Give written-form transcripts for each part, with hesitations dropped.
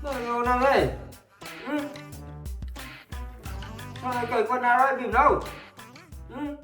Rồi nàng ơi. Ừ. Sao lại cởi quần áo ra bìm đâu? Ừ.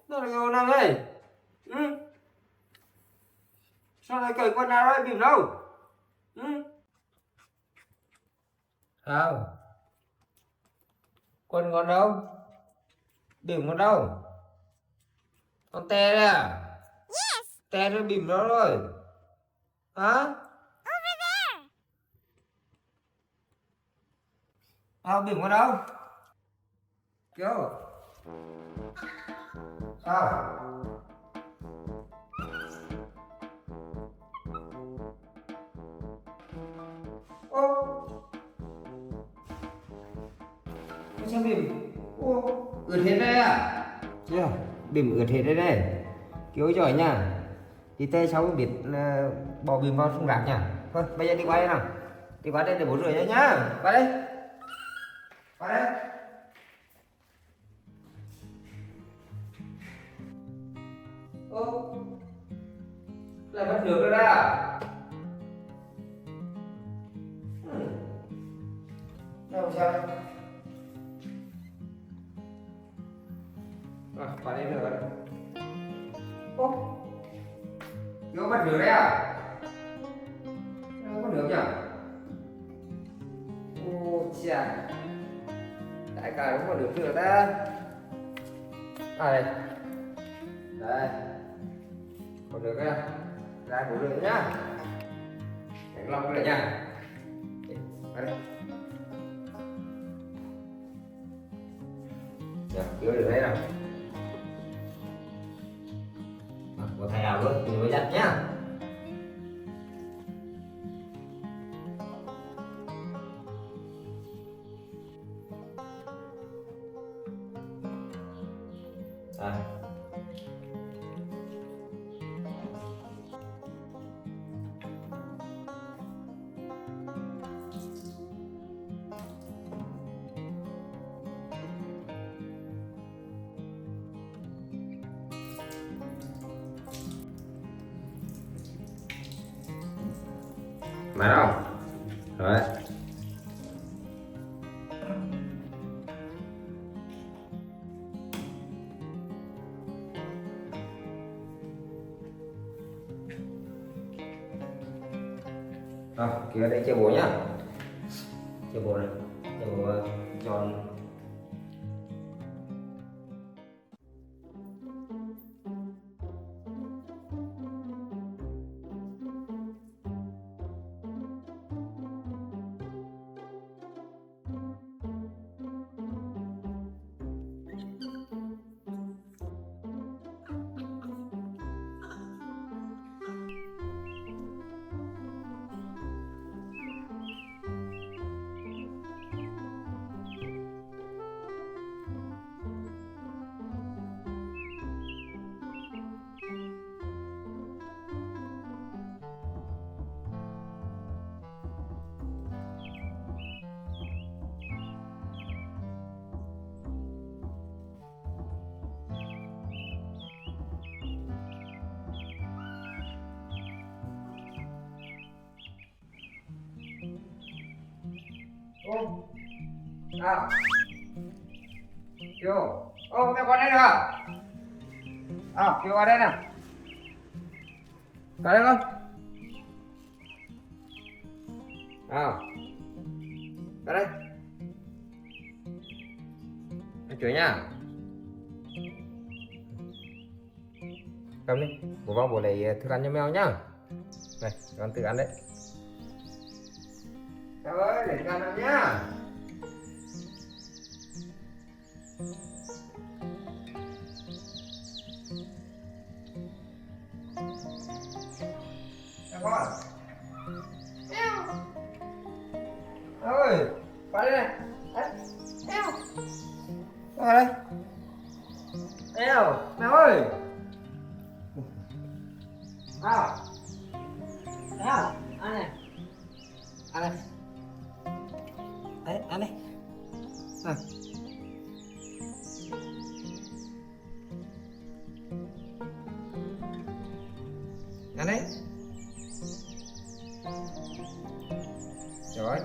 Sao lại kêu năng ơi? Sao lại cởi quần áo rồi bìm đâu? Sao? Quần còn đâu? Bìm còn đâu? Con te đấy à? Te rồi bìm đâu rồi? Hả? Bìm còn đâu? Kêu. Sao? Sao bìm ướt hết đây à? Yeah, bìm ướt hết đây này. Kiểu giỏi nha. Đi tay cháu biết bỏ bìm vào thùng rác nha. Thôi bây giờ đi qua đây nào. Đi qua đây để bố rửa cho nhá. Qua đây. Qua đây. Lại mất nước rồi đó. Đâu sao? Qua đây nữa. Vô mất nước đấy à? Không có nước nhỉ? Chà. Đại ca không có nước nữa ta. Đây. Đây. Còn nước đây. Ra bố rửa nhá. Đánh lòng rồi nha. Ở đây. Dạ, đưa được đây nào. Có thay áo luôn, thì mới giặt nhá. Đây. Máy đâu? Rồi. Rồi, kia đây chia bố nhá. Chia bố này. Chia bố tròn. Kiều, mẹ qua đây nào. Kiều qua đây nào. Qua đây con. Qua đây. Anh chửi nha. Cầm đi, bố vào bố lấy thức ăn cho mèo nhá. Này, con tự ăn đấy. Cháu ơi, để thức ăn ăn nhá. Con. Ơi, qua đây này. Qua đây. Mèo ơi. Ăn này. Ăn này. Đấy, ăn đi. Ăn đấy. Rồi.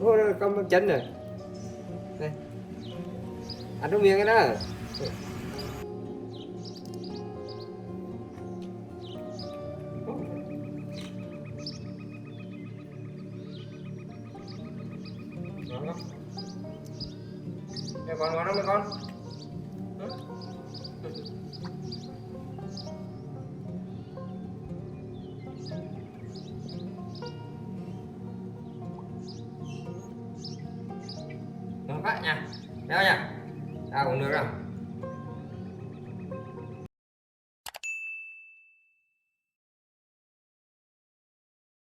Ô, cầm bắp chân rồi. Đây. Ăn trong miệng cái đó. Ngon không? Đây con ngon không con? Ngon quá nha. Đeo nha. Tao cũng được rồi.